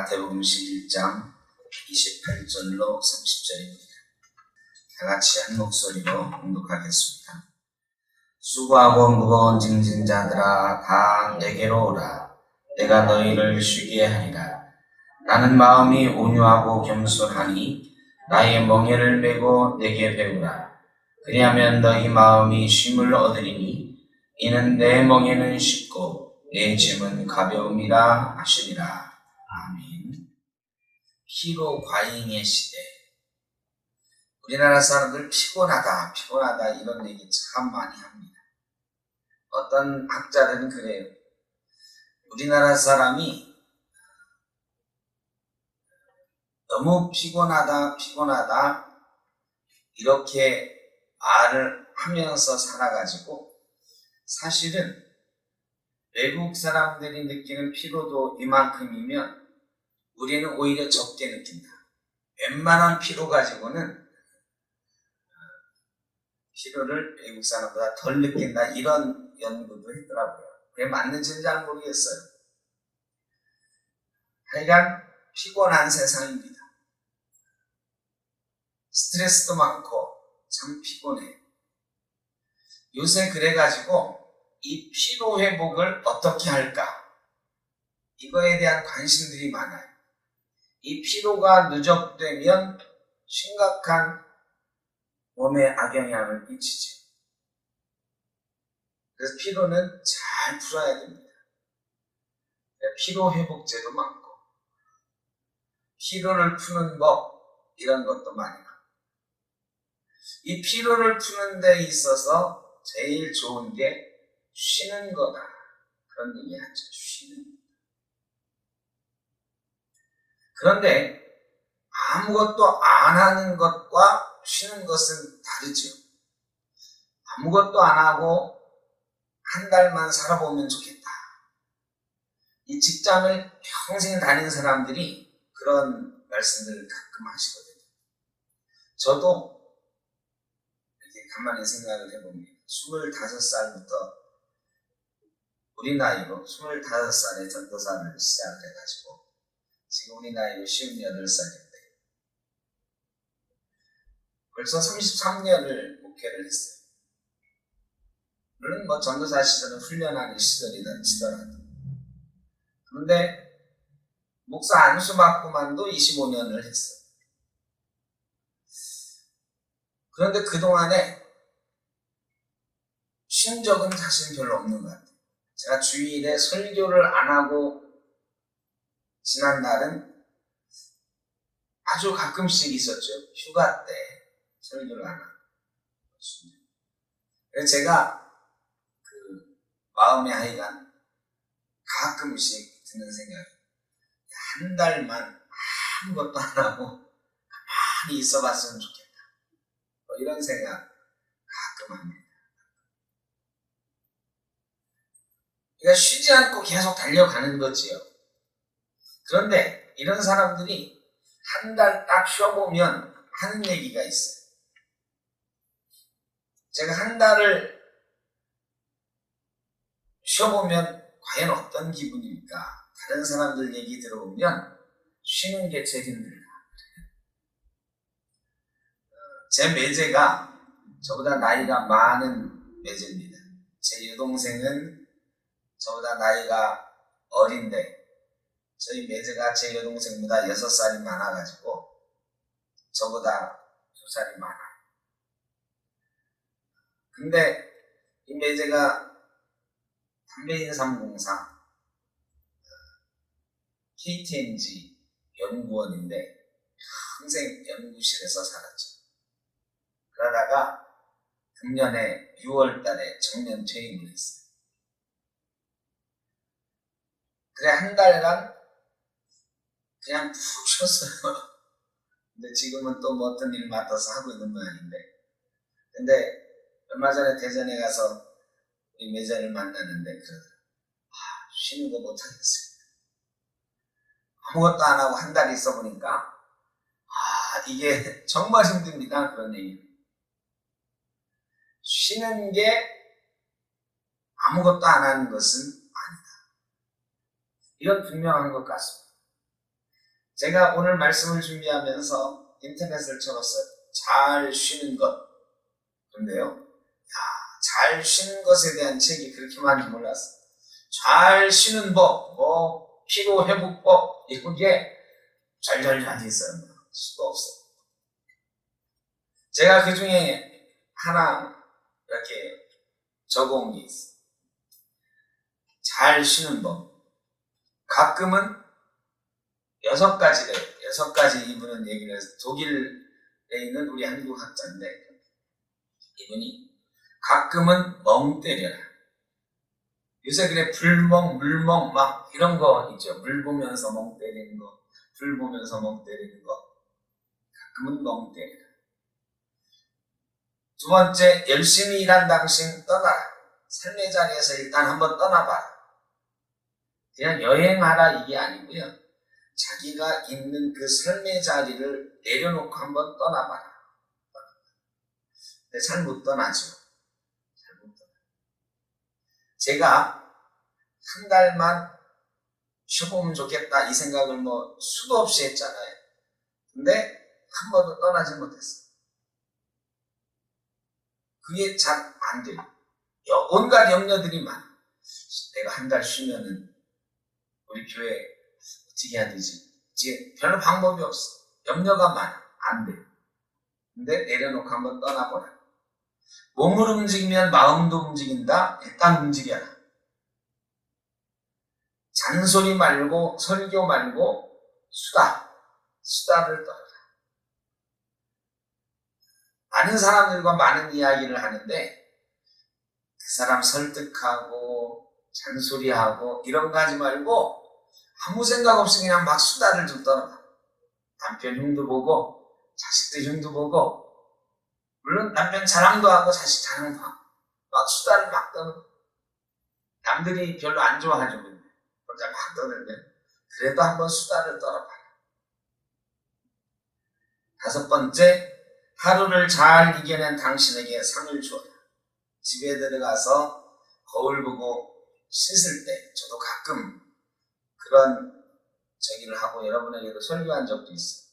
마태복음 11장 28절로 30절입니다. 다 같이 한 목소리로 봉독하겠습니다. 수고하고 무거운 짐진 자들아 다 내게로 오라. 내가 너희를 쉬게 하리라. 나는 마음이 온유하고 겸손하니 나의 멍에를 메고 내게 배우라. 그리하면 너희 마음이 쉼을 얻으리니 이는 내 멍에는 쉽고 내 짐은 가벼움이라 하시니라. 아멘. 피로 과잉의 시대. 우리나라 사람들 피곤하다 이런 얘기 참 많이 합니다. 어떤 학자들은 그래요. 우리나라 사람이 너무 피곤하다 이렇게 말을 하면서 살아가지고 사실은 외국 사람들이 느끼는 피로도 이만큼이면 우리는 오히려 적게 느낀다. 웬만한 피로 가지고는 피로를 외국 사람보다 덜 느낀다. 이런 연구도 했더라고요. 그게 맞는지는 잘 모르겠어요. 하여간 피곤한 세상입니다. 스트레스도 많고 참 피곤해. 요새 그래가지고 이 피로 회복을 어떻게 할까? 이거에 대한 관심들이 많아요. 이 피로가 누적되면 심각한 몸에 악영향을 끼치죠. 그래서 피로는 잘 풀어야 됩니다. 피로 회복제도 많고 피로를 푸는 법 이런 것도 많이 나와요. 이 피로를 푸는 데 있어서 제일 좋은 게 쉬는 거다. 그런 얘기 하죠. 쉬는 거. 그런데 아무것도 안 하는 것과 쉬는 것은 다르죠. 아무것도 안 하고 한 달만 살아보면 좋겠다. 이 직장을 평생 다닌 사람들이 그런 말씀들을 가끔 하시거든요. 저도 이렇게 가만히 생각을 해봅니다. 25살부터 우리 나이로 25살에 전도사를 시작해가지고 지금 우리 나이로 58살인데 벌써 33년을 목회를 했어요. 물론 전도사 시절은 훈련하는 시절이다 치더라도. 그런데 목사 안수 맡고만도 25년을 했어요. 그런데 그동안에 쉰 적은 사실 별로 없는 것 같아요. 제가 주일에 설교를 안 하고 지난 날은 아주 가끔씩 있었죠. 휴가 때 설교를 안 하고. 그래서 제가 마음에 하여간 가끔씩 드는 생각이 한 달만 아무것도 안 하고 가만히 있어 봤으면 좋겠다. 이런 생각 가끔 합니다. 그러니까 쉬지 않고 계속 달려가는 거지요. 그런데 이런 사람들이 한 달 딱 쉬어보면 하는 얘기가 있어요. 제가 한 달을 쉬어보면 과연 어떤 기분일까? 다른 사람들 얘기 들어보면 쉬는 게 제일 힘들다. 제 매제가 저보다 나이가 많은 매제입니다. 제 여동생은 저보다 나이가 어린데 저희 매제가 제 여동생보다 6살이 많아가지고 저보다 2살이 많아요. 근데 이 매제가 담배인 304 KTNG 연구원인데 평생 연구실에서 살았죠. 그러다가 금년에 6월 달에 정년 퇴임을 했어요. 그래 한 달간 그냥 푹 쉬었어요. 근데 지금은 또 뭐 어떤 일 맡아서 하고 있는 모양인데. 근데 얼마 전에 대전에 가서 우리 매자를 만났는데 그러더라고요. 쉬는 거 못하겠습니다. 아무것도 안 하고 한 달 있어 보니까 이게 정말 힘듭니다. 그런 얘기. 쉬는 게 아무것도 안 하는 것은 아니다. 이건 분명한 것 같습니다. 제가 오늘 말씀을 준비하면서 인터넷을 쳐봤어요. 잘 쉬는 것. 근데요, 잘 쉬는 것에 대한 책이 그렇게 많은지 몰랐어요. 잘 쉬는 법, 피로회복법, 이런 게 잘잘 있어요. 수가 없어요. 제가 그 중에 하나 이렇게 적어온 게 있어요. 잘 쉬는 법. 가끔은 6가지래. 6가지 이분은 얘기를 해서 독일에 있는 우리 한국 학자인데, 이분이 가끔은 멍 때려라. 요새 그래 불멍, 물멍 막 이런 거 있죠. 물 보면서 멍 때리는 거, 불 보면서 멍 때리는 거. 가끔은 멍 때려라. 두 번째, 열심히 일한 당신 떠나라. 삶의 자리에서 일단 한번 떠나봐라. 그냥 여행하라 이게 아니고요. 자기가 있는 그 삶의 자리를 내려놓고 한번 떠나봐라. 근데 잘 못 떠나죠. 잘 못 떠나. 제가 한 달만 쉬어보면 좋겠다 이 생각을 수도 없이 했잖아요. 근데 한 번도 떠나지 못했어요. 그게 잘 안 돼요. 온갖 염려들이 많아. 내가 한 달 쉬면은 우리 교회 어떻게 해야 되지? 별로 방법이 없어. 염려가 많아. 안 돼. 근데 내려놓고 한번 떠나보라. 몸을 움직이면 마음도 움직인다. 일단 움직여라. 잔소리 말고 설교 말고 수다를 떨어라. 많은 사람들과 많은 이야기를 하는데 그 사람 설득하고 잔소리하고 이런 거 하지 말고 아무 생각 없이 그냥 막 수다를 좀 떨어라. 남편 흉도 보고 자식들 흉도 보고, 물론 남편 자랑도 하고 자식 자랑도 하고 막 수다를 막 떠는, 남들이 별로 안 좋아하죠. 혼자 막 떠들면 그래도 한번 수다를 떨어봐라. 5번째, 하루를 잘 이겨낸 당신에게 상을 주어라. 집에 들어가서 거울 보고 씻을 때 저도 가끔 그런 저기를 하고 여러분에게도 설교한 적도 있어요.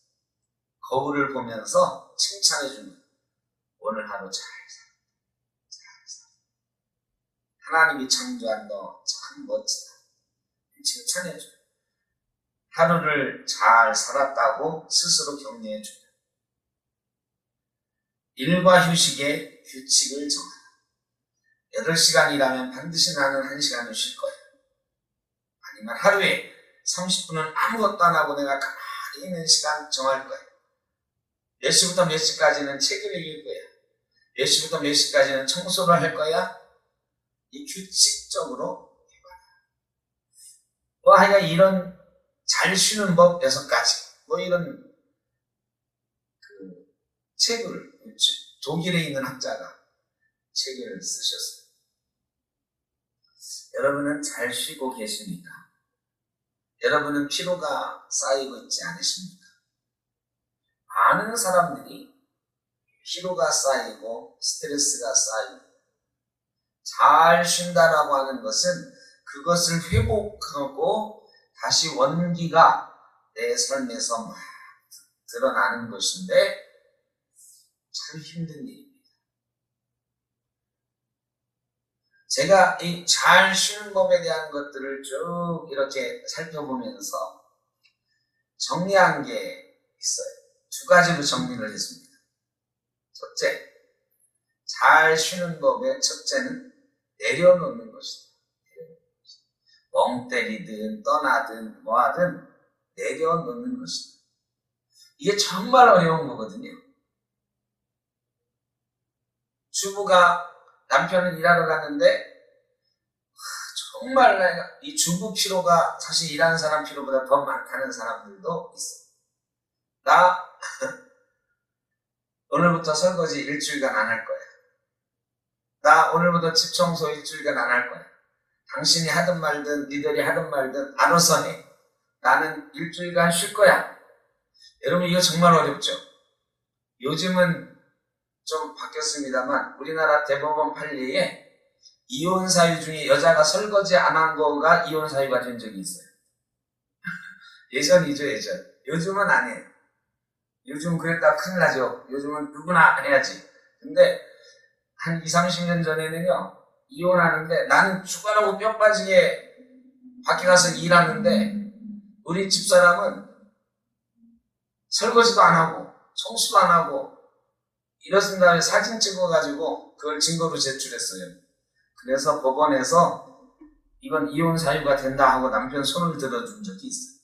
거울을 보면서 칭찬해주는, 오늘 하루 잘 살. 하나님이 창조한 너 참 멋지다. 칭찬해줘. 하루를 잘 살았다고 스스로 격려해줘. 일과 휴식의 규칙을 정하라. 8시간 일하면 반드시 나는 1시간을 쉴 거야. 아니면 하루에 30분은 아무것도 안 하고 내가 가만히 있는 시간 정할 거야. 몇 시부터 몇 시까지는 책을 읽을 거야. 몇 시부터 몇 시까지는 청소를 할 거야. 이 규칙적으로 해봐라. 하여간 이런 잘 쉬는 법 6가지. 이런 책을 독일에 있는 학자가 책을 쓰셨어요. 여러분은 잘 쉬고 계십니까? 여러분은 피로가 쌓이고 있지 않으십니까? 많은 사람들이 피로가 쌓이고 스트레스가 쌓이고, 잘 쉰다라고 하는 것은 그것을 회복하고 다시 원기가 내 삶에서 막 드러나는 것인데 참 힘든 일입니다. 제가 이 잘 쉬는 법에 대한 것들을 쭉 이렇게 살펴보면서 정리한 게 있어요. 2가지로 정리를 했습니다. 첫째, 잘 쉬는 법의 첫째는 내려놓는 것이다. 멍 때리든 떠나든 뭐하든 내려놓는 것이다. 이게 정말 어려운 거거든요. 주부가 남편은 일하러 갔는데 정말 이 주부 피로가 사실 일하는 사람 피로보다 더 많다는 사람들도 있어. 나 오늘부터 설거지 일주일간 안 할 거야. 나 오늘부터 집 청소 일주일간 안 할 거야. 당신이 하든 말든 니들이 하든 말든 알아서 해. 나는 일주일간 쉴 거야. 여러분, 이거 정말 어렵죠? 요즘은 좀 바뀌었습니다만 우리나라 대법원 판례에 이혼 사유 중에 여자가 설거지 안 한 거가 이혼 사유가 된 적이 있어요. 예전이죠, 예전. 요즘은 안 해. 요즘 그랬다 큰일 나죠. 요즘은 누구나 해야지. 근데 한 20, 30년 전에는요, 이혼하는데 나는 죽어라고 뼈 빠지게 밖에 가서 일하는데 우리 집사람은 설거지도 안 하고 청소도 안 하고 이랬은 다음에 사진 찍어가지고 그걸 증거로 제출했어요. 그래서 법원에서 이건 이혼 사유가 된다 하고 남편 손을 들어준 적이 있어요.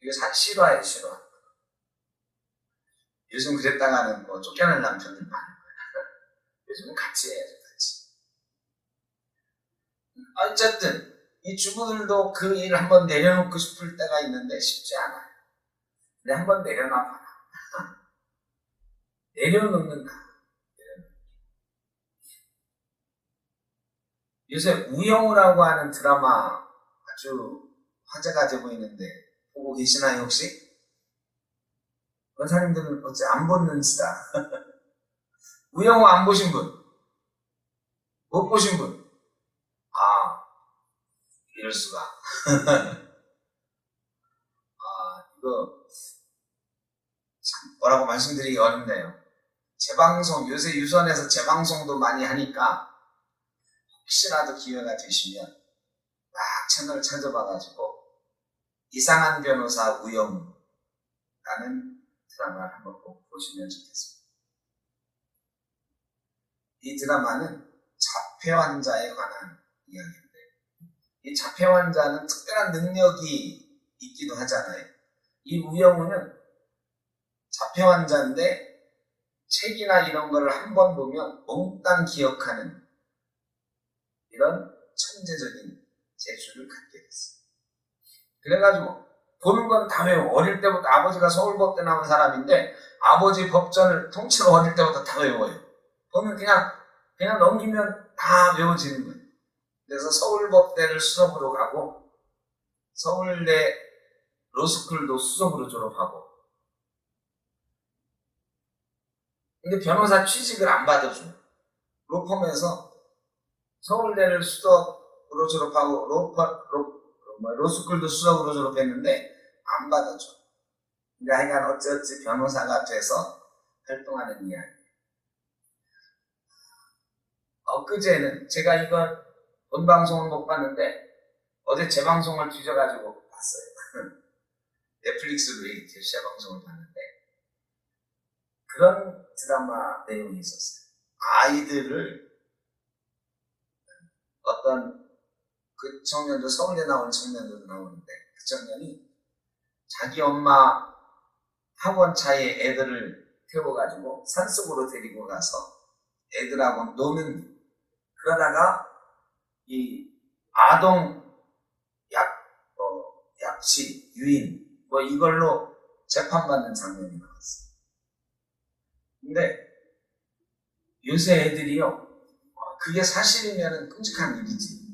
이게 실화예요, 실화. 요즘 그랬다가는 뭐 쫓겨날 남편들 많은 거예요. 요즘은 같이 해야죠, 같이. 어쨌든 이 주부들도 그 일을 한번 내려놓고 싶을 때가 있는데 쉽지 않아요. 근데 한번 내려놔봐라. 내려놓는다. 요새 우영우라고 하는 드라마 아주 화제가 되고 있는데 보고 계시나요 혹시? 원사님들은 어째 안 보는지다. 우영우 안 보신 분? 못 보신 분? 아, 이럴 수가. 이거 참 뭐라고 말씀드리기 어렵네요. 재방송, 요새 유선에서 재방송도 많이 하니까 혹시라도 기회가 되시면 막 채널 찾아봐가지고 이상한 변호사 우영우라는 드라마를 한번 꼭 보시면 좋겠습니다. 이 드라마는 자폐 환자에 관한 이야기인데 이 자폐 환자는 특별한 능력이 있기도 하잖아요. 이 우영우는 자폐 환자인데 책이나 이런 거를 한 번 보면 몽땅 기억하는 이런 천재적인 재주를 갖게 됐어요. 그래가지고 보는 건 다 외워. 어릴 때부터 아버지가 서울법대 나온 사람인데 아버지 법전을 통째로 어릴 때부터 다 외워요. 보면 그냥 넘기면 다 외워지는 거예요. 그래서 서울법대를 수석으로 가고 서울대 로스쿨도 수석으로 졸업하고 근데 변호사 취직을 안 받아줘요. 로펌에서 서울대를 수석으로 졸업하고 로스쿨도 수석으로 졸업했는데 안 받아줘. 근데 하여간 어찌어찌 변호사가 돼서 활동하는 이야기. 엊그제는 제가 이건 본방송은 못 봤는데 어제 재방송을 뒤져가지고 봤어요. 넷플릭스로 이렇게 재방송을 봤는데 그런 드라마 내용이 있었어요. 아이들을 어떤 그 청년도 서울대 나온 청년도 나오는데 그 청년이 자기 엄마 학원 차에 애들을 태워가지고 산속으로 데리고 가서 애들하고 노는 그러다가 이 아동 약취, 유인 뭐 이걸로 재판받는 장면이 나왔어요. 근데 요새 애들이요 그게 사실이면 끔찍한 일이지.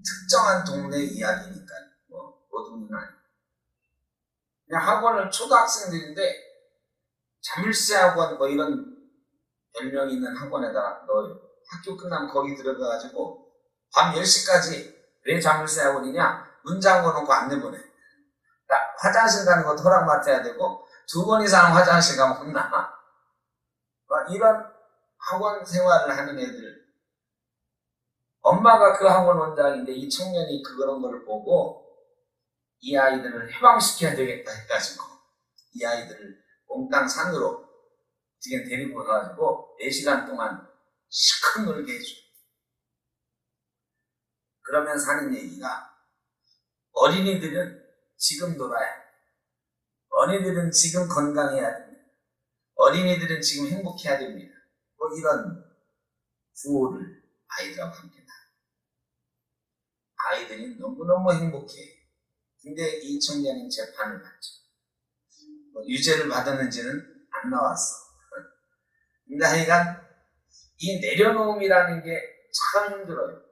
특정한 동네 이야기니까 뭐 모든 건 아니고 그냥 학원을 초등학생들인데 자물쇠 학원 뭐 이런 별명이 있는 학원에다가 넣어요. 학교 끝나면 거기 들어가가지고 밤 10시까지 왜 자물쇠 학원이냐 문 잠궈놓고 안 내보내. 그러니까 화장실 가는 것도 허락 맡아야 되고 2번 이상 화장실 가면 혼나. 이런 학원 생활을 하는 애들 엄마가 그 학원 원장인데 이 청년이 그런 걸 보고 이 아이들을 해방시켜야 되겠다 해가지고 이 아이들을 몽땅 산으로 지금 데리고 가가지고 4시간 동안 시컷 놀게 해줘. 그러면서 하는 얘기가 어린이들은 지금 놀아야 해. 어린이들은 지금 건강해야 됩니다. 어린이들은 지금 행복해야 됩니다. 뭐 이런 구호를 아이들하고 함께 나. 아이들이 너무너무 행복해. 근데 이 청년은 재판을 받죠. 뭐 유죄를 받았는지는 안 나왔어. 근데 하여간 이 내려놓음이라는 게 참 힘들어요.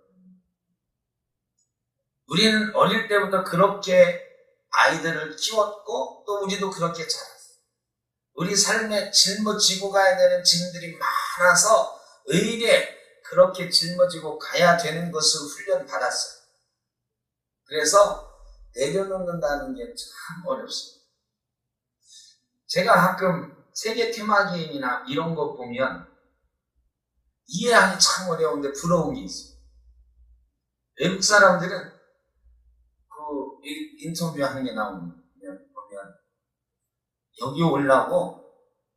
우리는 어릴 때부터 그렇게 아이들을 키웠고 또 우리도 그렇게 자랐어요. 우리 삶에 짊어지고 가야 되는 짐들이 많아서 의례 그렇게 짊어지고 가야 되는 것을 훈련받았어요. 그래서 내려놓는다는 게 참 어렵습니다. 제가 가끔 세계 테마 게임이나 이런 거 보면 이해하기 참 어려운데 부러운 게 있어요. 외국 사람들은 그 인터뷰 하는 게 나오면 보면 여기 오려고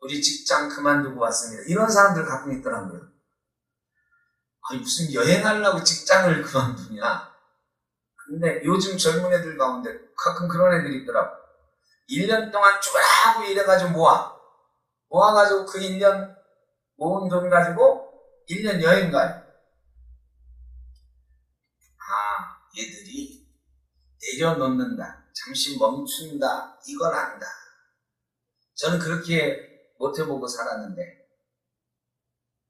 우리 직장 그만두고 왔습니다. 이런 사람들 가끔 있더라고요. 아니 무슨 여행하려고 직장을 그만두냐. 근데 요즘 젊은 애들 가운데 가끔 그런 애들이 있더라고. 1년 동안 쭉 하고 이래가지고 모아가지고 그 1년 모은 돈 가지고 1년 여행 가요. 아, 얘들이 내려놓는다, 잠시 멈춘다, 이걸 안다. 저는 그렇게 못 해보고 살았는데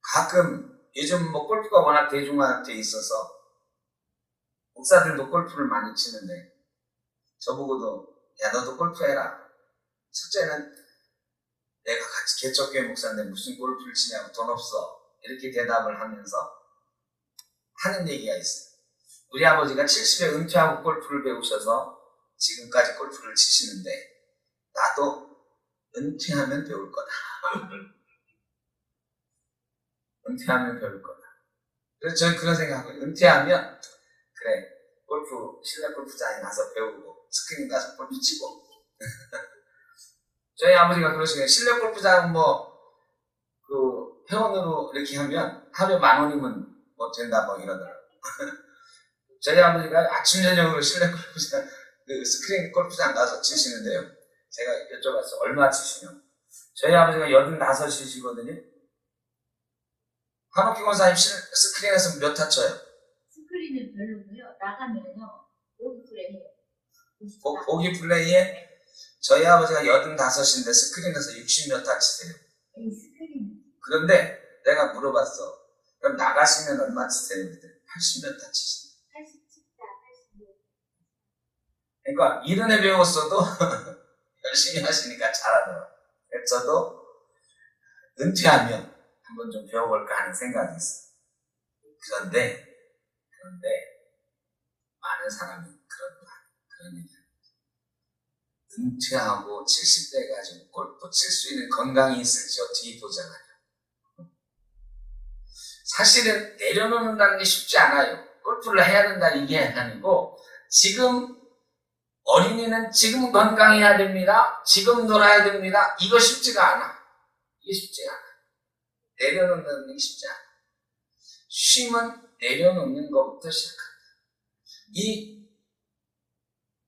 가끔 요즘 뭐 골프가 워낙 대중화돼 있어서 목사들도 골프를 많이 치는데 저보고도 야 너도 골프 해라. 첫째는 내가 같이 개척교회 목사인데 무슨 골프를 치냐고 돈 없어. 이렇게 대답을 하면서 하는 얘기가 있어요. 우리 아버지가 70에 은퇴하고 골프를 배우셔서 지금까지 골프를 치시는데 나도 은퇴하면 배울 거다. 은퇴하면 배울 거다. 그래서 저는 그런 생각을 은퇴하면 그래 골프 실내 골프장에 가서 배우고 스크린 가서 골프 치고 저희 아버지가 그러시거든요. 실내 골프장 그 회원으로 이렇게 하면 하루에 10,000원이면 뭐 된다 뭐 이러더라고요. 저희 아버지가 아침 저녁으로 실내 골프장 그 스크린 골프장 가서 치시는데요. 제가 여쭤봤어요. 얼마 치시냐고. 저희 아버지가 85이시거든요. 한옥기 권사님 스크린에서 몇 타 쳐요? 스크린은 별로고요. 나가면요. 보기 플레이해요. 보기 플레이에? 저희 아버지가 85인데 스크린에서 60몇 타 치세요. 스크린. 그런데 내가 물어봤어. 그럼 나가시면 얼마 치세요? 80몇 타 치시네. 87타, 86. 그러니까 이른에 배웠어도 열심히 하시니까 잘하더라고요. 그래서 저도 은퇴하면 한번 좀 배워볼까 하는 생각이 있어요. 그런데 많은 사람이 그런 얘기합니다. 은퇴하고 70대 가지고 골프 칠 수 있는 건강이 있을지 어떻게 보장하냐. 사실은 내려놓는다는 게 쉽지 않아요. 골프를 해야 된다 이게 아니고 지금 어린이는 지금 건강해야 됩니다. 지금 놀아야 됩니다. 이거 쉽지가 않아. 이게 쉽지가 않아. 내려놓는 게 쉽지 않아. 쉼은 내려놓는 것부터 시작합니다. 이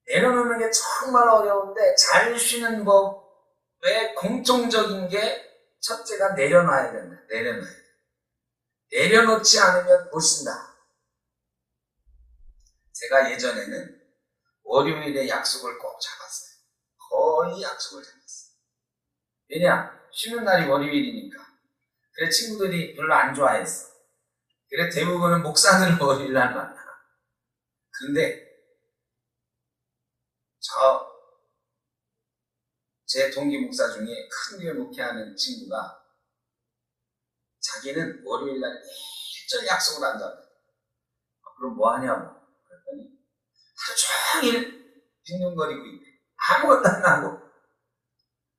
내려놓는 게 정말 어려운데 잘 쉬는 법의 공통적인 게 첫째가 내려놔야 된다. 내려놔야 돼. 내려놓지 않으면 못 쉰다. 제가 예전에는 월요일에 약속을 꼭 잡았어요. 거의 약속을 잡았어요. 왜냐? 쉬는 날이 월요일이니까. 그래 친구들이 별로 안 좋아했어. 그래 대부분은 목사들을 월요일 날 만나. 근데 제 동기 목사 중에 큰 교회 목회하는 친구가 자기는 월요일 날 일절 약속을 한다. 그럼 뭐 하냐고. 그랬더니 하루 종일 빈둥거리고 있대. 아무것도 안 하고.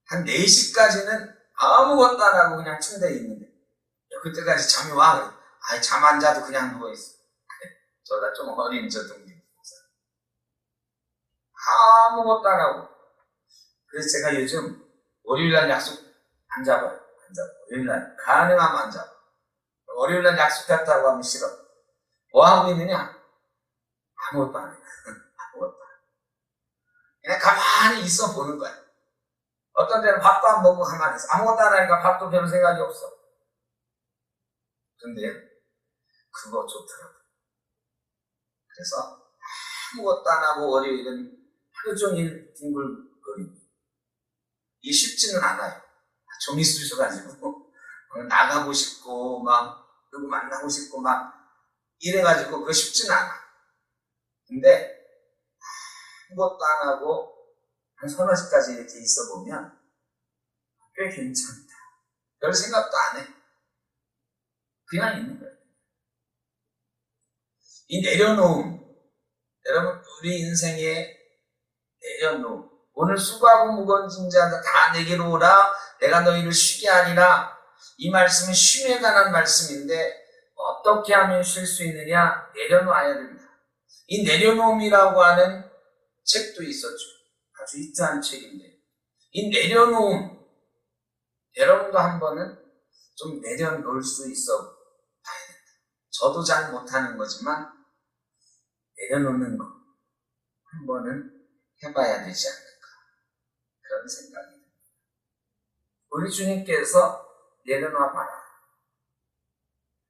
한 4시까지는 아무것도 안 하고 그냥 침대에 있는데. 그때까지 잠이 와. 그래. 아이, 잠 안 자도 그냥 누워있어. 저보다 좀 어린 저 동기 목사. 아무것도 안 하고. 그래서 제가 요즘 월요일날 약속 안 잡아요. 안 잡아. 월요일날 가능하면 안 잡아. 월요일날 약속 잡자고 하면 싫어. 뭐 하고 있느냐? 아무것도 안 해. 아무것도 안 해. 그냥 가만히 있어 보는 거야. 어떤 때는 밥도 안 먹고 가만히 있어. 아무것도 안 하니까 밥도 별 생각이 없어. 근데 그거 좋더라고. 그래서 아무것도 안 하고 월요일은 하루 종일 뒹굴거리고. 이게 쉽지는 않아요. 종이 쑤셔가지고 나가고 싶고 누구 만나고 싶고 이래가지고 그거 쉽지는 않아. 근데 아무것도 안 하고 한 서너 시까지 이렇게 있어보면 꽤 괜찮다. 별 생각도 안 해. 그냥 있는 거예요. 이 내려놓음, 여러분 우리 인생의 내려놓음, 오늘 수고하고 무거운 짐 자들 다 내게로 오라. 내가 너희를 쉬게 하리라. 이 말씀은 쉼에 관한 말씀인데 어떻게 하면 쉴 수 있느냐? 내려놔야 된다. 이 내려놓음이라고 하는 책도 있었죠. 아주 유사한 책인데 이 내려놓음, 여러분도 한 번은 좀 내려놓을 수 있어 봐야 된다. 저도 잘 못하는 거지만 내려놓는 거 한 번은 해봐야 되지 않을까, 그런 생각이 듭니다. 우리 주님께서 내려놔 봐라,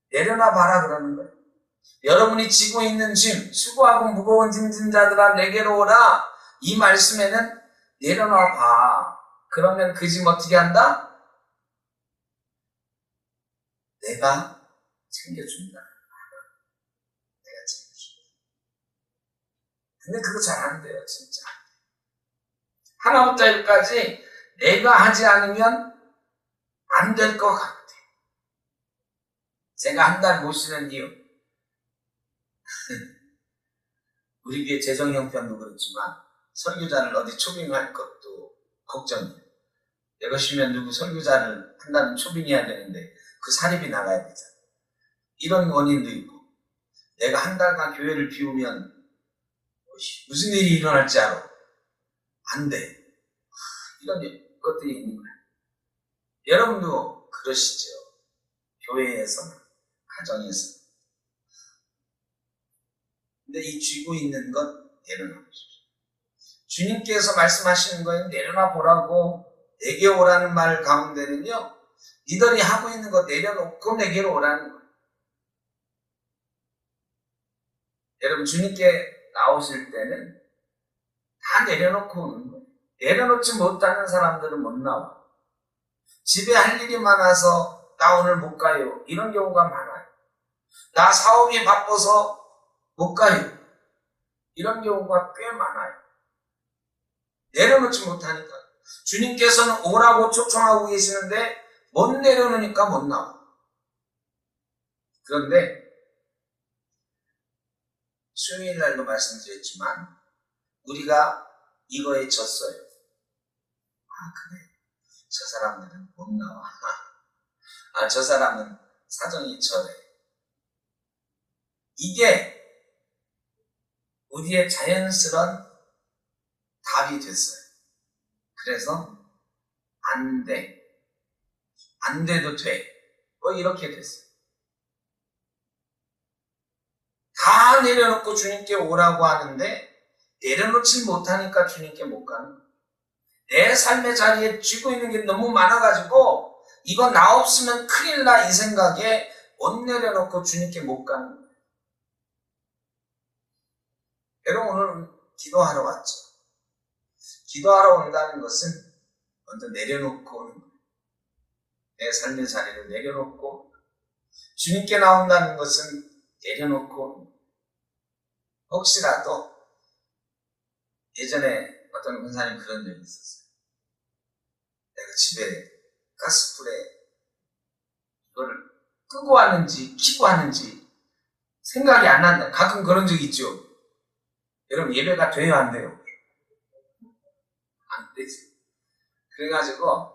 내려놔 봐라 그러는 거예요. 여러분이 지고 있는 짐, 수고하고 무거운 짐진 자들아 내게로 오라. 이 말씀에는 내려놔 봐. 그러면 그 짐 어떻게 한다? 내가 챙겨준다. 내가 챙겨준다. 근데 그거 잘 안 돼요, 진짜. 하나부터 열까지 내가 하지 않으면 안 될 것 같아. 제가 한 달 못 쉬는 이유, 우리 교회 재정 형편도 그렇지만 설교자를 어디 초빙할 것도 걱정이에요. 내가 쉬면 누구 설교자를 한다면 초빙해야 되는데 그 사립이 나가야 되잖아. 이런 원인도 있고, 내가 한 달간 교회를 비우면 무슨 일이 일어날지 알아? 안 돼. 이런 것들이 있는 거야. 여러분도 그러시죠? 교회에서는, 가정에서. 근데 이 쥐고 있는 것 내려놔 보십시오. 주님께서 말씀하시는 거는 내려놔 보라고, 내게 오라는 말 가운데는요, 니들이 하고 있는 거 내려놓고 내게로 오라는 거예요. 여러분, 주님께 나오실 때는 다 내려놓고 오는 거예요. 내려놓지 못하는 사람들은 못 나와. 집에 할 일이 많아서 나 오늘 못 가요, 이런 경우가 많아요. 나 사업이 바빠서 못 가요, 이런 경우가 꽤 많아요. 내려놓지 못하니까. 주님께서는 오라고 초청하고 계시는데 못 내려놓으니까 못 나와. 그런데 수요일 날도 말씀드렸지만 우리가 이거에 졌어요. 아, 그래, 저 사람들은 못 나와. 아, 저 사람은 사정이 저래. 이게 우리의 자연스러운 답이 됐어요. 그래서 안 돼, 안 돼도 돼, 뭐 이렇게 됐어요. 다 내려놓고 주님께 오라고 하는데 내려놓지 못하니까 주님께 못 가는 거예요. 내 삶의 자리에 쥐고 있는 게 너무 많아가지고 이거 나 없으면 큰일 나, 이 생각에 못 내려놓고 주님께 못 가는 거예요. 여러분, 오늘 기도하러 왔죠. 기도하러 온다는 것은 먼저 내려놓고 오는 거예요. 내 삶의 자리를 내려놓고, 주님께 나온다는 것은 내려놓고 오는 거예요. 혹시라도 예전에 어떤 권사님 그런 적이 있었어요. 내가 집에 가스불에 이거를 끄고 왔는지 켜고 왔는지 생각이 안 난다. 가끔 그런 적이 있죠. 여러분, 예배가 돼요, 안 돼요? 안 되지. 그래가지고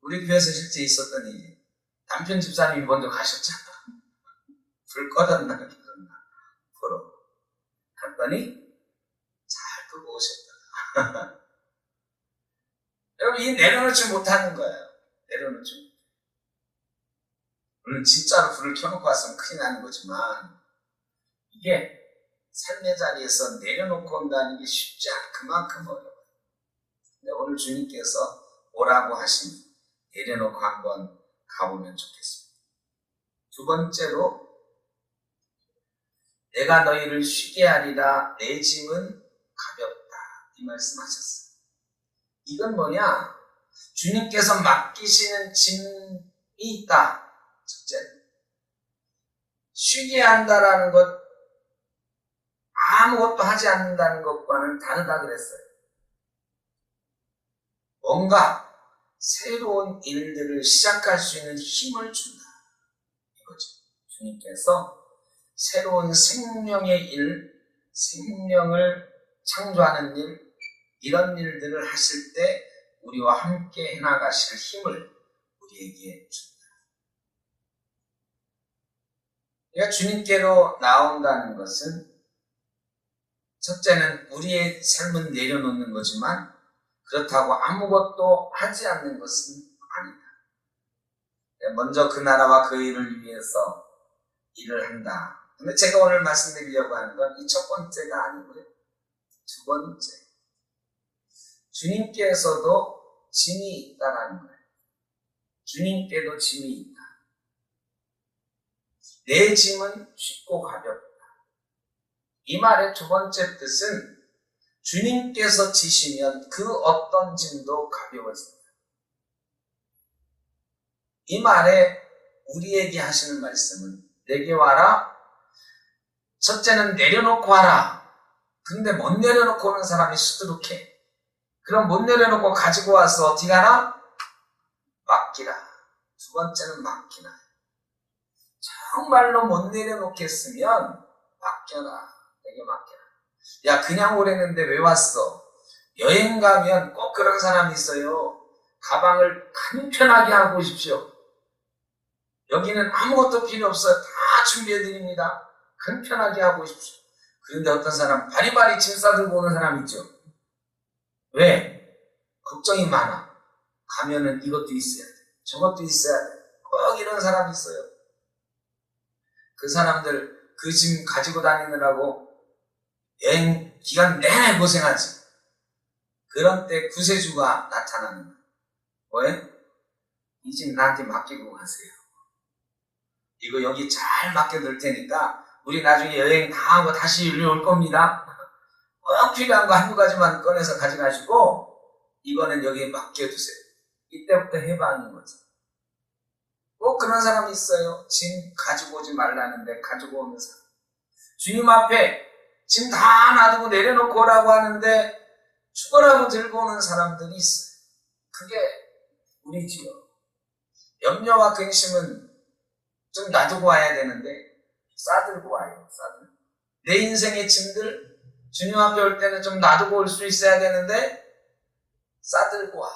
우리 교회에서 실제 있었던 일이, 남편 집사님이 먼저 가셨잖아. 불 꺼졌나 켰나 보러 갔더니 잘 끄고 오셨다. 여러분, 이 내려놓지 못하는 거예요. 내려놓지 못해. 물론 진짜로 불을 켜놓고 왔으면 큰일 나는 거지만, 이게 삶의 자리에서 내려놓고 온다는 게 쉽지 않아. 그만큼 어려워요. 근데 오늘 주님께서 오라고 하신 내려놓고 한번 가보면 좋겠습니다. 두 번째로, 내가 너희를 쉬게 하리라, 내 짐은 가볍다, 이 말씀하셨어요. 이건 뭐냐? 주님께서 맡기시는 짐이 있다. 첫째는 쉬게 한다라는 것, 아무것도 하지 않는다는 것과는 다르다 그랬어요. 뭔가 새로운 일들을 시작할 수 있는 힘을 준다, 이거죠. 주님께서 새로운 생명의 일, 생명을 창조하는 일, 이런 일들을 하실 때 우리와 함께 해나가실 힘을 우리에게 줍니다. 그러니까 주님께로 나온다는 것은 첫째는 우리의 삶은 내려놓는 거지만 그렇다고 아무것도 하지 않는 것은 아니다. 먼저 그 나라와 그 일을 위해서 일을 한다. 근데 제가 오늘 말씀드리려고 하는 건 이 첫 번째가 아니고요. 두 번째. 주님께서도 짐이 있다라는 거예요. 주님께도 짐이 있다. 내 짐은 쉽고 가볍다. 이 말의 두 번째 뜻은 주님께서 지시면 그 어떤 짐도 가벼워집니다. 이 말에 우리에게 하시는 말씀은 내게 와라. 첫째는 내려놓고 와라. 근데 못 내려놓고 오는 사람이 수두룩해. 그럼 못 내려놓고 가지고 와서 어떻게 하나? 맡기라. 두 번째는 맡기라. 정말로 못 내려놓겠으면 맡겨라. 내게 맡겨라. 야, 그냥 오랬는데 왜 왔어? 여행 가면 꼭 그런 사람이 있어요. 가방을 간편하게 하고 오십시오. 여기는 아무것도 필요 없어요. 다 준비해드립니다. 간편하게 하고 오십시오. 그런데 어떤 사람 바리바리 짐 싸들고 오는 사람 있죠. 왜? 걱정이 많아. 가면은 이것도 있어야 돼. 저것도 있어야 돼. 꼭 이런 사람이 있어요. 그 사람들 그 짐 가지고 다니느라고 여행 기간 내내 고생하지. 그런 때 구세주가 나타나는 거예요. 왜? 이 짐 나한테 맡기고 가세요. 이거 여기 잘 맡겨둘 테니까 우리 나중에 여행 다 하고 다시 여기 올 겁니다. 꼭 필요한 거 한두 가지만 꺼내서 가져가시고 이거는 여기에 맡겨두세요. 이때부터 해방인 거죠. 꼭 그런 사람이 있어요. 짐 가지고 오지 말라는데 가지고 오는 사람. 주님 앞에 짐 다 놔두고 내려놓고 오라고 하는데 죽으라고 들고 오는 사람들이 있어요. 그게 우리지요. 염려와 근심은 좀 놔두고 와야 되는데 싸들고 와요. 싸들고. 내 인생의 짐들 주님 앞에 올 때는 좀 놔두고 올 수 있어야 되는데 싸들고 와.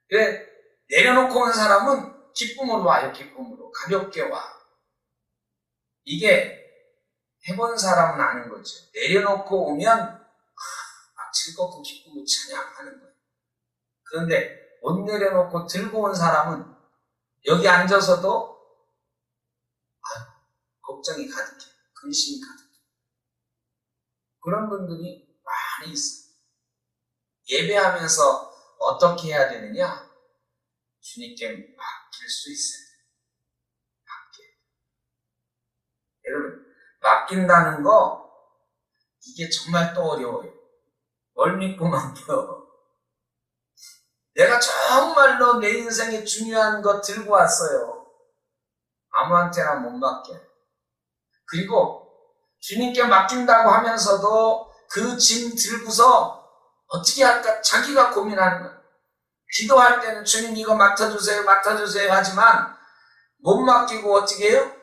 그래, 내려놓고 온 사람은 기쁨으로 와요. 기쁨으로. 가볍게 와. 이게 해본 사람은 아는 거죠. 내려놓고 오면 막 즐겁고 기쁘고 찬양하는 거예요. 그런데 못 내려놓고 들고 온 사람은 여기 앉아서도 걱정이 가득해. 근심이 가득해. 그런 분들이 많이 있어요. 예배하면서 어떻게 해야 되느냐? 주님께 맡길 수 있어요. 여러분, 맡긴다는 거 이게 정말 또 어려워요. 뭘 믿고 맡겨? 내가 정말로 내 인생에 중요한 거 들고 왔어요. 아무한테나 못 맡겨요. 그리고 주님께 맡긴다고 하면서도 그 짐 들고서 어떻게 할까 자기가 고민하는 거예요. 기도할 때는 주님 이거 맡아주세요 맡아주세요 하지만 못 맡기고 어떻게 해요?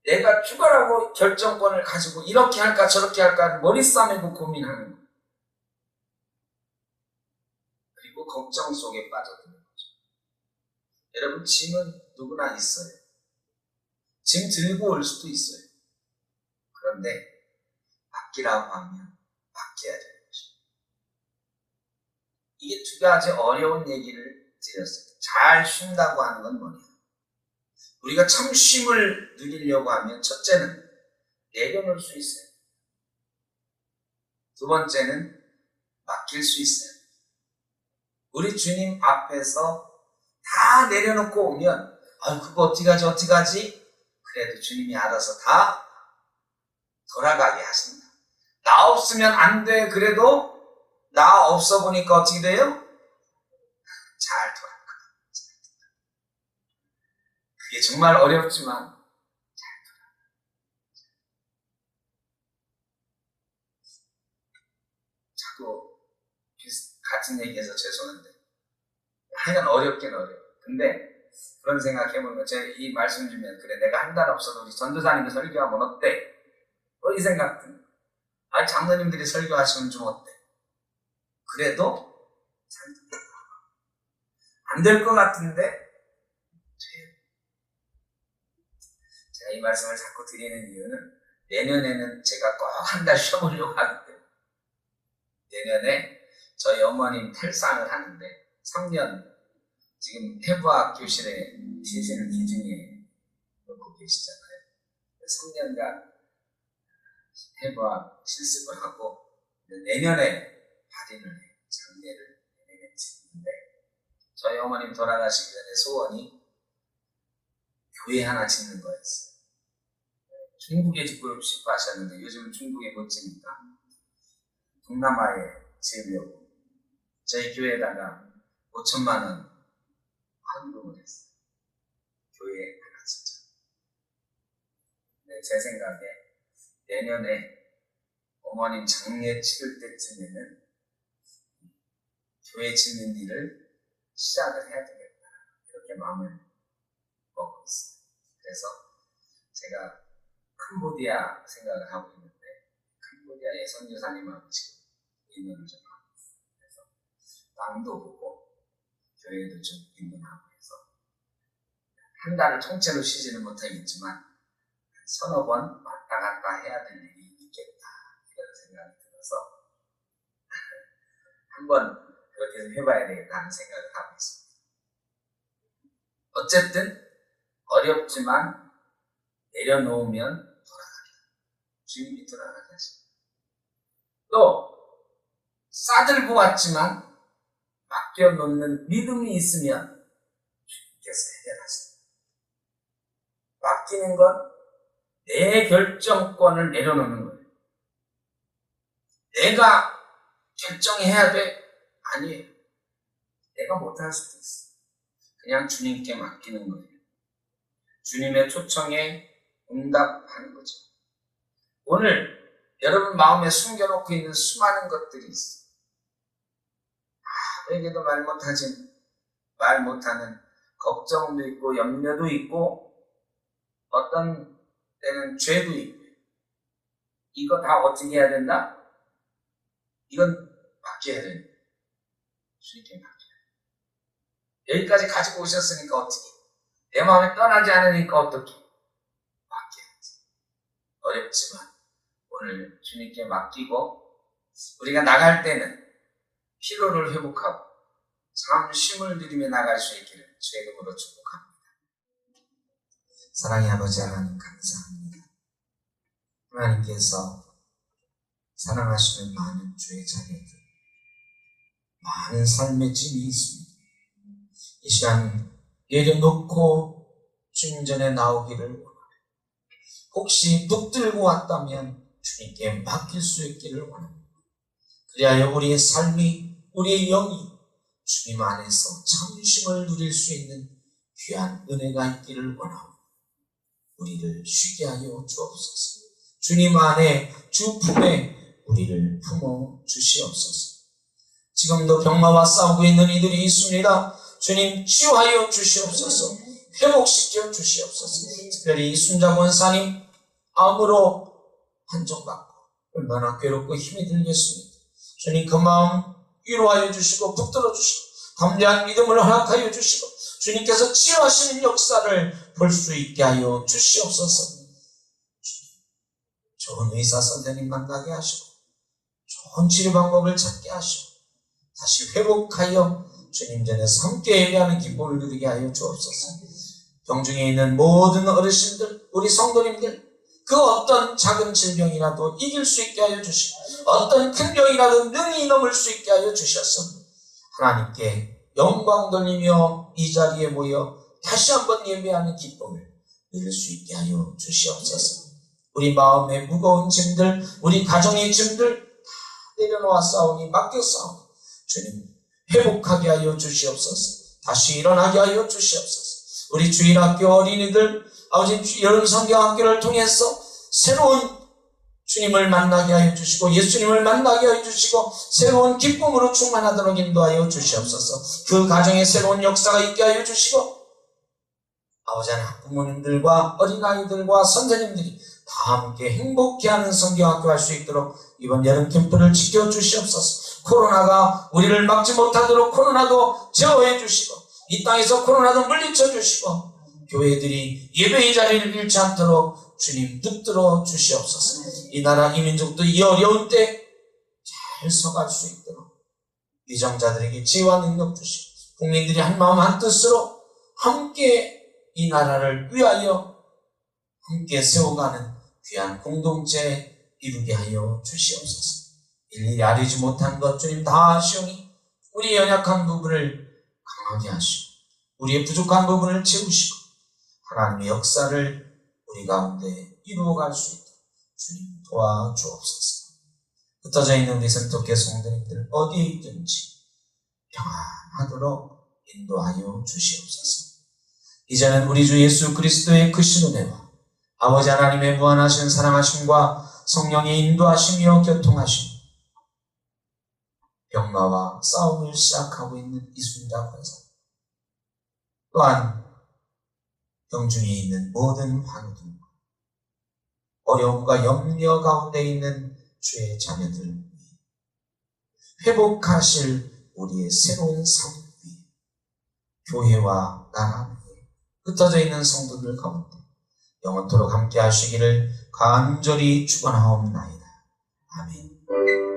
내가 죽어라고 결정권을 가지고 이렇게 할까 저렇게 할까 머리 싸매고 고민하는 거예요. 그리고 걱정 속에 빠져드는 거죠. 여러분 짐은 누구나 있어요. 짐 들고 올 수도 있어요. 그런데 맡기라고 하면 맡겨야 되는 것입니다. 이게 두 가지 어려운 얘기를 드렸어요. 잘 쉰다고 하는 건 뭐냐? 우리가 참 쉼을 누리려고 하면 첫째는 내려놓을 수 있어요. 두 번째는 맡길 수 있어요. 우리 주님 앞에서 다 내려놓고 오면 그거 어떻게 하지? 그래도 주님이 알아서 다 돌아가게 하신다. 나 없으면 안 돼. 그래도 나 없어 보니까 어떻게 돼요? 잘 돌아가. 그게 정말 어렵지만 잘 돌아가. 자꾸 같은 얘기해서 죄송한데 하여간 어렵긴 어려워. 근데 그런 생각해보면 제가 이 말씀 주면 그래 내가 한 달 없어도 우리 전도사님들 설교하면 어때? 이 생각 듭니다. 장로님들이 설교하시면 좀 어때? 그래도 안 될 것 같은데 제가 이 말씀을 자꾸 드리는 이유는 내년에는 제가 꼭 한 달 쉬어보려고 하는데 내년에 저희 어머님 탈상을 하는데 3년 지금 해부학 교실에 시신을 기준에 놓고 계시잖아요. 3년간 해부학 실습을 하고 내년에 발인을 해요. 장례를 내년에 짓는데 저희 어머님 돌아가시기 전에 소원이 교회 하나 짓는 거였어요. 중국에 짓고 싶어 하셨는데 요즘은 중국에 못 지니까 동남아에 지으려고 저희 교회에다가 5천만 원 헌금을 했어요. 교회 하나 짓자. 근데 제 생각에 내년에 어머님 장례 치를 때쯤에는 교회 짓는 일을 시작을 해야 되겠다. 이렇게 마음을 먹고 있어요. 그래서 제가 캄보디아 생각을 하고 있는데 캄보디아의 선교사님하고 지금 인연을 좀 하고 있어요. 그래서 땅도 보고 교회도 좀 인연하고 해서 한 달을 통째로 쉬지는 못하겠지만 서너 번 왔다 갔다 해야 될 일이 있겠다 이런 생각이 들어서 한번 그렇게 해봐야 되겠다는 생각을 하고 있습니다. 어쨌든 어렵지만 내려놓으면 돌아가리라. 주님이 돌아가게 하십니다. 또 싸들고 왔지만 맡겨놓는 믿음이 있으면 주님께서 해결하십니다. 맡기는 건 내 결정권을 내려놓는 거예요. 내가 결정해야 돼? 아니에요. 내가 못할 수도 있어. 그냥 주님께 맡기는 거예요. 주님의 초청에 응답하는 거죠. 오늘 여러분 마음에 숨겨놓고 있는 수많은 것들이 있어요. 아무에게도 말 못하는 걱정도 있고 염려도 있고 어떤 때는 죄도 있고 이거 다 어떻게 해야 된다? 이건 맡겨야 됩니다. 주님께 맡겨야 돼요. 여기까지 가지고 오셨으니까 어떻게? 내 마음에 떠나지 않으니까 어떻게? 맡겨야지. 어렵지만 오늘 주님께 맡기고 우리가 나갈 때는 피로를 회복하고 참 쉼을 누리며 나갈 수 있기를 주의 이름으로 축복합니다. 사랑의 아버지 하나님 감사합니다. 하나님께서 사랑하시는 많은 주의 자녀들, 많은 삶의 짐이 있습니다. 이 시간 내려놓고 주님 전에 나오기를 원합니다. 혹시 붙들고 왔다면 주님께 맡길 수 있기를 원합니다. 그리하여 우리의 삶이, 우리의 영이 주님 안에서 참심을 누릴 수 있는 귀한 은혜가 있기를 원합니다. 우리를 쉬게 하여 주옵소서. 주님 안에 주 품에 우리를 품어 주시옵소서. 지금도 병마와 싸우고 있는 이들이 있습니다. 주님 치유하여 주시옵소서. 회복시켜 주시옵소서. 특별히 이순자 권사님 암으로 판정받고 얼마나 괴롭고 힘이 들겠습니까? 주님 그 마음 위로하여 주시고 붙들어 주시고 담대한 믿음을 허락하여 주시고 주님께서 치유하시는 역사를 볼 수 있게 하여 주시옵소서. 좋은 의사 선생님 만나게 하시고 좋은 치료 방법을 찾게 하시고 다시 회복하여 주님 전에서 함께 예배하는 기쁨을 누리게 하여 주옵소서. 병중에 있는 모든 어르신들, 우리 성도님들 그 어떤 작은 질병이라도 이길 수 있게 하여 주시고 어떤 큰 병이라도 능히 넘을 수 있게 하여 주셔서 하나님께 영광 돌리며 이 자리에 모여 다시 한번 예배하는 기쁨을 누릴 수 있게 하여 주시옵소서. 우리 마음의 무거운 짐들, 우리 가정의 짐들 다 내려놓아 싸우니 맡겨 싸우니 주님 회복하게 하여 주시옵소서. 다시 일어나게 하여 주시옵소서. 우리 주일학교 어린이들 아버지 여름 성경학교를 통해서 새로운 주님을 만나게 하여 주시고 예수님을 만나게 하여 주시고 새로운 기쁨으로 충만하도록 인도하여 주시옵소서. 그 가정에 새로운 역사가 있게 하여 주시고 아버지 하나님 부모님들과 어린아이들과 선생님들이 다 함께 행복해하는 성경학교 할 수 있도록 이번 여름 캠프를 지켜주시옵소서. 코로나가 우리를 막지 못하도록 코로나도 제어해 주시고 이 땅에서 코로나도 물리쳐 주시고 교회들이 예배의 자리를 잃지 않도록 주님 붙들어 주시옵소서. 이 나라 이 민족도 이 어려운 때 잘 서갈 수 있도록 위정자들에게 지혜와 능력 주시고 국민들이 한마음 한뜻으로 함께 이 나라를 위하여 함께 세워가는 귀한 공동체 이루게 하여 주시옵소서. 일일이 아리지 못한 것 주님 다 아시오니 우리의 연약한 부분을 강하게 하시고 우리의 부족한 부분을 채우시고 하나님의 역사를 우리 가운데 이루어갈 수 있도록 주님 도와주옵소서. 흩어져 있는 우리 선택의 성도님들 어디에 있든지 평안하도록 인도하여 주시옵소서. 이제는 우리 주 예수 그리스도의 크신 은혜와 아버지 하나님의 무한하신 사랑하심과 성령의 인도하심이요 교통하심 병마와 싸움을 시작하고 있는 이순자 권사 또한 병중에 있는 모든 환우들과 어려움과 염려 가운데 있는 주의 자녀들 회복하실 우리의 새로운 삶 위에 교회와 나라 위에 흩어져 있는 성도들 가운데 영원토록 함께 하시기를 간절히 축원하옵나이다. 아멘.